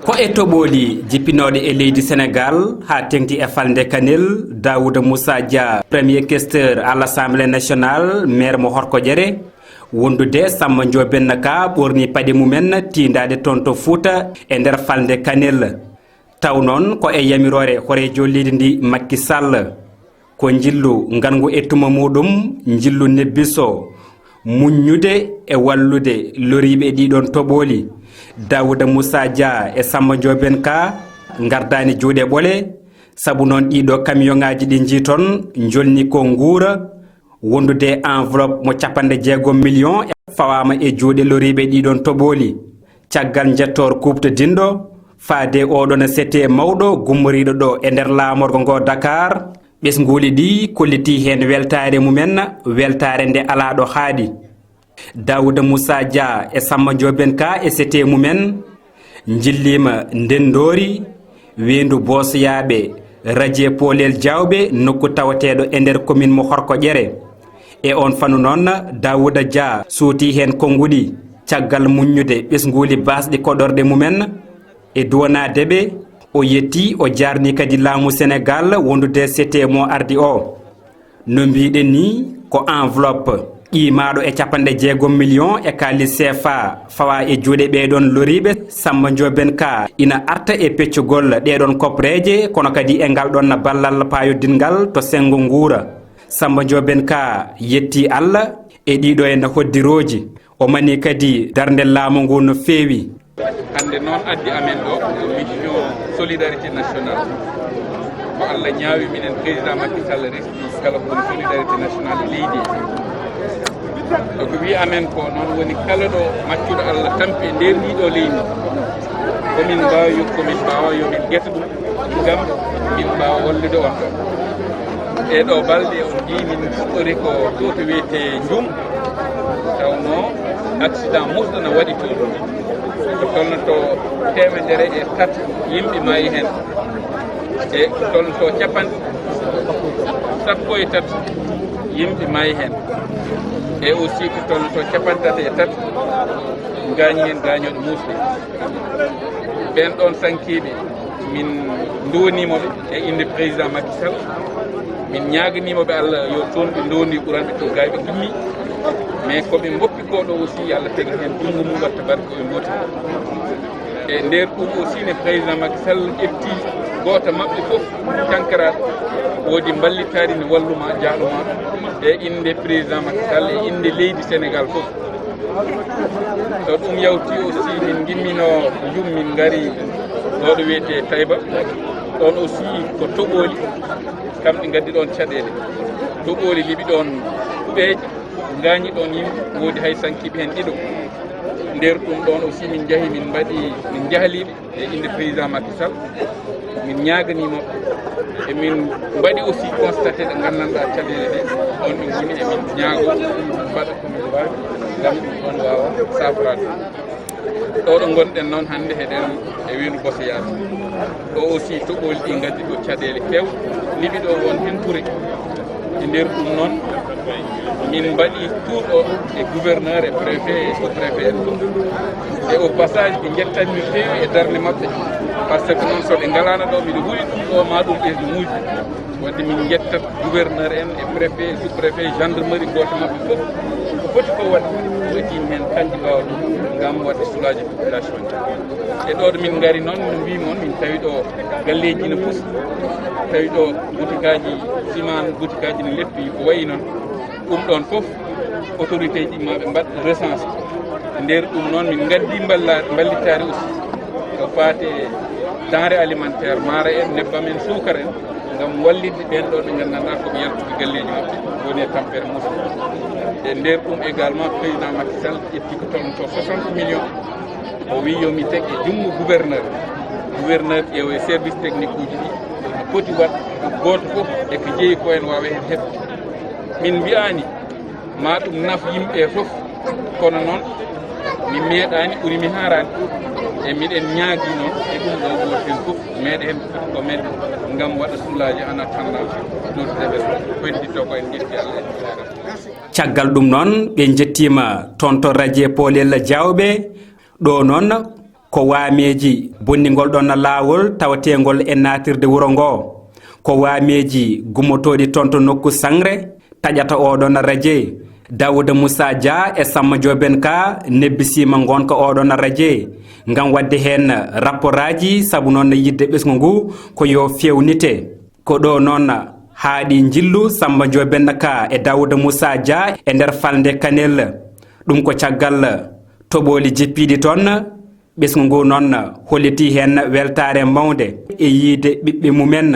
ko e toɓoli jippinoɗe e leydi Sénégal ha tengti e falde Kanel, Daouda Moussa Dia, premier questeur à l'Assemblée nationale, maire mo Horkodiéré, wondude Samba Ndiobenna Ka ɓorni paɗe mumen tindade toon to Fouta e nder falde Kanel. Taw noon ko e yamirore horejo leydi ndi Macky Sall ko jillu ngangu e tuma muɗum, jillu nebbiso muññude e wallude loriɓe ɗiɗon toɓoli. Daouda Moussa Dia e Samba Ndiobenna Ka gardani juuɗe ɓole sabu noon ɗiɗo camion ngaji ɗi jiiton jolni ko nguura wondude enveloppe mo 60 millions e fawama e juuɗe loriɓe ɗiɗon toɓoli. Caggal jettor kupto dindo faade oɗon sete mawɗo gummoriɗo ɗo e nder laamorgo ngo Dakar, ɓesguuli ɗi kolliti hen weltare mumen, weltare nde ala ɗo haaɗi. Daouda Moussa Dia e Samba Ndiobenna Ka e sete mumen jillima ndendori wendu bosoyaɓe radio Polel Diawɓe nokku tawateɗo e nder commune mo Horkodiéré. E on fanu noon Daouda Dia suuti hen konguɗi caggal muññude ɓesguuli basɗi koɗorɗe mumen e duwanadeɓe. O yetti o jarni kadi laamu Sénégal wondude sete mo ardi o. No mbiɗen ni ko enveloppe qimaɗo e 60 millions e kalis CFA fawa e juuɗe ɓeɗon loriɓe. Samba Ndiobenna Ka ina arta e peccugol ɗeɗon kopreje kono kadi e ngal ɗon ballal payodingal to sengo nguura. Samba Ndiobenna Ka yetti Allah e ɗiɗo e hoddiroji. O mani kadi darde laamu ngu no feewi. Hande noon addi amen ɗo mission solidarité nationale ko Allah ñaawi minen président Macky Sall resmi kala ko woni solidarité nationale leydi ko wi amen ko noon woni kala ɗo maccuɗo Allah tampi e nder ndiɗo leydi komin mbawi komin mbawa yomin gueta ɗum gam min mbawa wallude on ɗo ɗeɗo balɗe on ji min fuɗɗori ko to to wiyete Ndioum tawno accident musɗo no waɗi toon ko tolnoto 103 yimɓe maayi hen e ko tolnoto 13 yimɓe maayi hen e aussi ko tolnoto 33 gañi hen gañoɗo musɗe. ɓen ɗon sankiɓe min ndonimoɓe e inde président Macky Sall, min ñaganimoɓe Allah yo toon ɓe ndondi ɓuranɓe to gayɓe gimmi, mais koɓe goppi koɗo aussi Allah tagi hen ɗumgo mum watta barke koɓe gooti. E nder ɗum aussi ne président Macky Sall ƴefti goto mabɓe foof cankaraɗo woodi ballitari ne walluma jaaluma e inde président Macky Sall e inde leydi Sénégal foof. So ɗum yawti aussi min gimmino Ndioum min gari ɗoɗo wiyete Taïba, ɗon aussi ko toɓoli kamɓe gaddi ɗon caɗele, toɓoli liɓi ɗon kuɓeje gañi ɗon yimɓe, woodi hay sankiɓe hen ɗiɗo. Nder ɗum ɗon aussi min jaahi min jahaliɓe e inde président Macky Sall, min ñaganimoɓe e min mbaɗi aussi constaté ɗe gandanɗa caɗele ɗe on ɓe goni e min ñaago mbaɗa komin wawi gam ɗum ɗon wawa safrade. ɗo ɗo gonɗen noon hande heɗen e wendu Bosoyaɓe ɗo aussi toɓoli ɗi gaddi ɗo caɗele kew liɓi ɗo won hen touri. E nder ɗum noon min mbaɗi tour o e gouverneur e préfet e sous-préfet en ɗo, e au passage ɓe jettanmi no fewi e darde mabɓe, par ce que noon soɓe ngalano ɗo mbiɗo huuɗi ɗum ɗo ma ɗum ɓesdu muuji, wadde min jettat gouverneur en e préfet e sous-préfet gendarmerie goto mabɓe foof ko foti ko wadde wetin hen kanƴi mbawa ɗum gam wadde soulager population e ɗo ɗo min gari noon min mbimon min tawi ɗo galleji ne pusi, tawi ɗo boutique aji ciment, boutique aji ne leppi ko wayi noon. Ɗum ɗon fof autorité ji maɓe mbaɗ recensé. Nder ɗum noon min gaddi ballitare aussi ko fate denrée alimentaire, maaro en, nebbam en, sukara en, gam wallidde ɓen ɗo ɓe gandanɗa koɓe yaltude galleji maɓɓe woni e tampere musa. E nder ɗum également président Macky Sall ƴetti ko tolnoto 60 millions o wi yomi teg e jungo gouverneur ƴeewa service technique uji ɗi no poti wat goto foof e ko jeeyi ko en wawa hen heɓde. Min mbiyani ma ɗum naf yimɓe foof, kono noon mi meeɗani ɓuuri mi harani e miɗen ñaagui noon e ɗum ɗo goten foof meeɗa hen ko men gam waɗa soulager en attendant d'autres événements ko hedditto ko en ƴetti Allah en jaara. Caggal ɗum noon ɓe jettima toon to radio Polel Diawɓe ɗo noon ko waameji bonnigol ɗon laawol tawategol e natirde wuro ngo ko waameji gummotoɗi toon to nokku sangre taƴata oɗon radio Dawuda Moussa Dia e Samba Dioben ka nebbisima gonka oɗon radio ngam wadde hen rapportaji sabu noon yidde ɓesgu ngu ko yo fewnite ko ɗo noon haaɗi jillu Samba Dioben ka e Dawuda Moussa Dia e nder falde Kanel ɗum ko caggal toɓoli jippiɗi toon ɓesgu ngu noon holliti hen weltare mawde e yiide ɓiɓɓe mumen